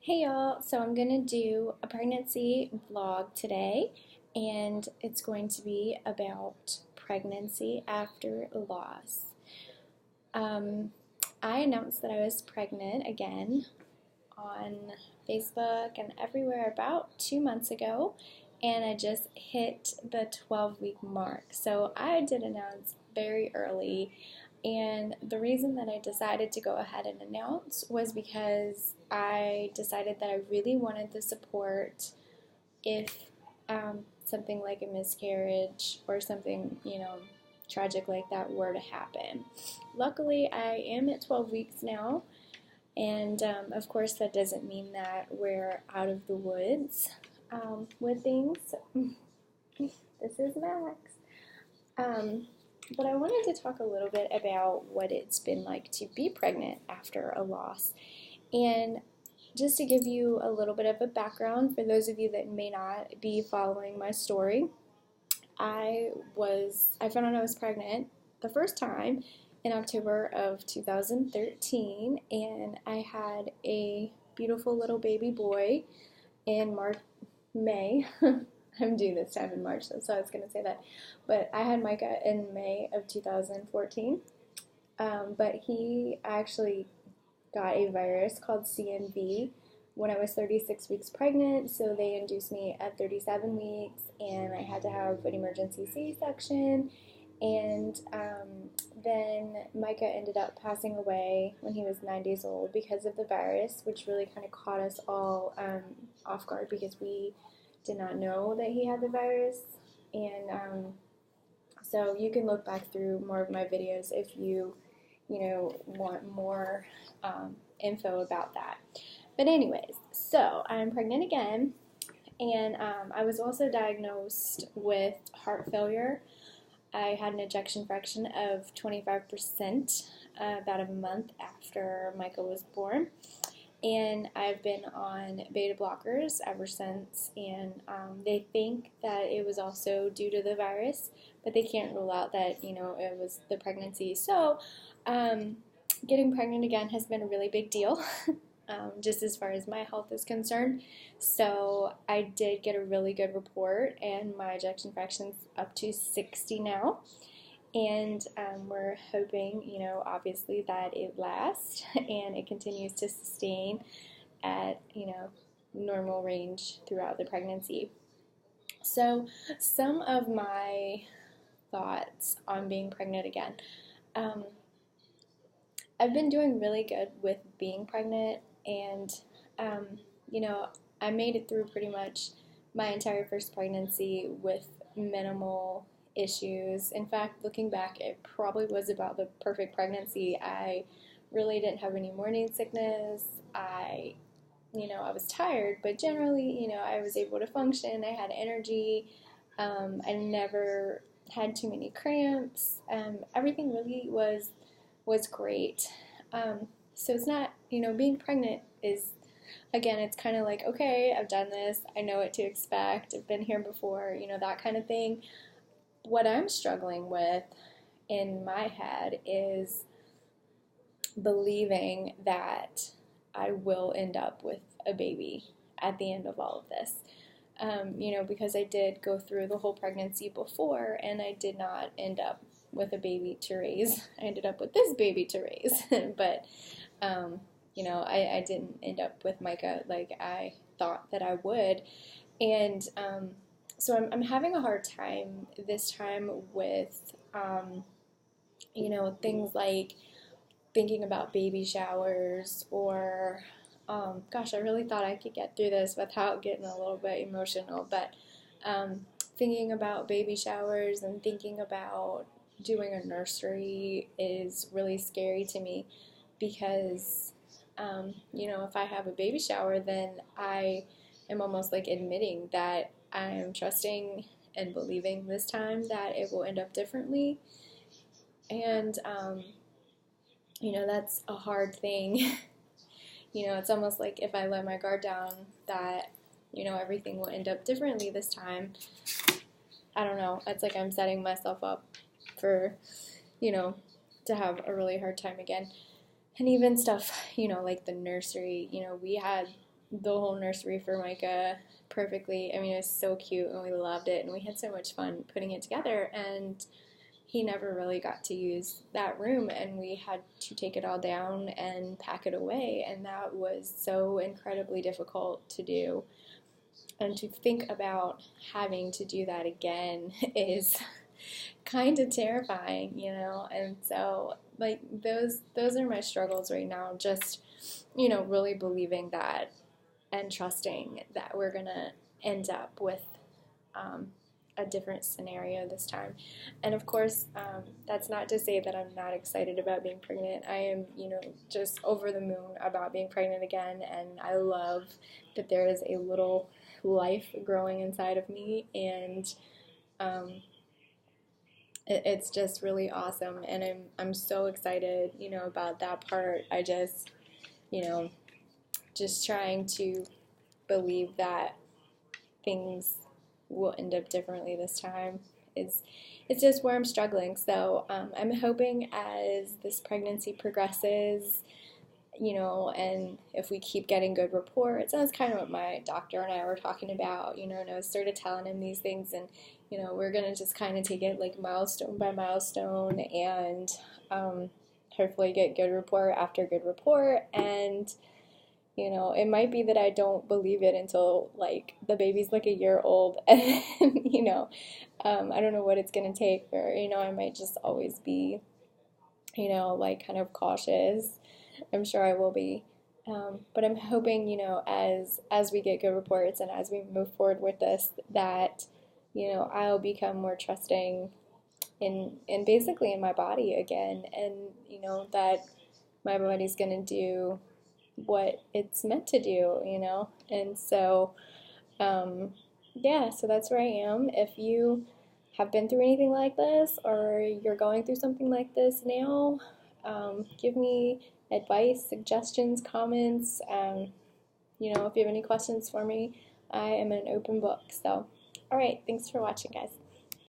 Hey y'all, so I'm gonna do a pregnancy vlog today, and it's going to be about pregnancy after loss. Um, I announced that I was pregnant again on Facebook and everywhere about 2 months ago, and I just hit the 12-week mark. So I did announce very early, and the reason that I decided to go ahead and announce was because I decided that I really wanted the support if something like a miscarriage or something, tragic like that were to happen. Luckily, I am at 12 weeks now, and of course, that doesn't mean that we're out of the woods with things. This is Max. But I wanted to talk a little bit about what it's been like to be pregnant after a loss. And just to give you a little bit of a background for those of you that may not be following my story, I found out I was pregnant the first time in October of 2013, and I had a beautiful little baby boy in May. I'm due this time in March, so I was going to say that. But I had Micah in May of 2014. But he actually got a virus called CMV when I was 36 weeks pregnant, so they induced me at 37 weeks, and I had to have an emergency C-section. And then Micah ended up passing away when he was 9 days old because of the virus, which really kind of caught us all off guard because we did not know that he had the virus. And so you can look back through more of my videos if you want more info about that. But anyways, so I'm pregnant again, and I was also diagnosed with heart failure. I had an ejection fraction of 25% about a month after Micah was born, and I've been on beta blockers ever since, and they think that it was also due to the virus, but they can't rule out that, it was the pregnancy. So getting pregnant again has been a really big deal, just as far as my health is concerned. So I did get a really good report, and my ejection fraction's up to 60 now. And we're hoping, obviously that it lasts and it continues to sustain at, normal range throughout the pregnancy. So some of my thoughts on being pregnant again. I've been doing really good with being pregnant, and, um, I made it through pretty much my entire first pregnancy with minimal issues. In fact, looking back, it probably was about the perfect pregnancy. I really didn't have any morning sickness. I was tired, but generally, I was able to function. I had energy. I never had too many cramps. Everything really was great. So it's not, being pregnant is, again, it's kind of like, okay, I've done this. I know what to expect. I've been here before, that kind of thing. What I'm struggling with in my head is believing that I will end up with a baby at the end of all of this. Because I did go through the whole pregnancy before, and I did not end up with a baby to raise. I ended up with this baby to raise. But, I didn't end up with Micah like I thought that I would. And so I'm having a hard time this time with, things like thinking about baby showers or, gosh, I really thought I could get through this without getting a little bit emotional, but thinking about baby showers and thinking about doing a nursery is really scary to me because, if I have a baby shower, then I am almost like admitting that I am trusting and believing this time that it will end up differently. And, that's a hard thing. It's almost like if I let my guard down that, everything will end up differently this time. I don't know. It's like I'm setting myself up for, to have a really hard time again. And even stuff, like the nursery, we had the whole nursery for Micah perfectly. I mean, it was so cute and we loved it and we had so much fun putting it together. And he never really got to use that room and we had to take it all down and pack it away. And that was so incredibly difficult to do. And to think about having to do that again is kind of terrifying, you know? And so, like, those are my struggles right now. Just, you know, really believing that and trusting that we're going to end up with a different scenario this time. And of course, that's not to say that I'm not excited about being pregnant. I am, you know, just over the moon about being pregnant again, and I love that there is a little life growing inside of me, and it's just really awesome, and I'm so excited, you know, about that part. I just, you know, just trying to believe that things will end up differently this time is it's just where I'm struggling. So I'm hoping as this pregnancy progresses, you know, and if we keep getting good reports, that's kind of what my doctor and I were talking about, you know, and I was sort of telling him these things, and, you know, we're going to just kind of take it like milestone by milestone, and hopefully get good report after good report. And, you know, it might be that I don't believe it until, like, the baby's like a year old, and, you know, I don't know what it's going to take, or, you know, I might just always be, you know, like, kind of cautious. I'm sure I will be. But I'm hoping, you know, as we get good reports and as we move forward with this, that, you know, I'll become more trusting in basically in my body again, and, you know, that my body's gonna do what it's meant to do, you know. And so, yeah, so that's where I am. If you have been through anything like this, or you're going through something like this now, give me advice, suggestions, comments. You know, if you have any questions for me, I am an open book. So, all right, thanks for watching, guys.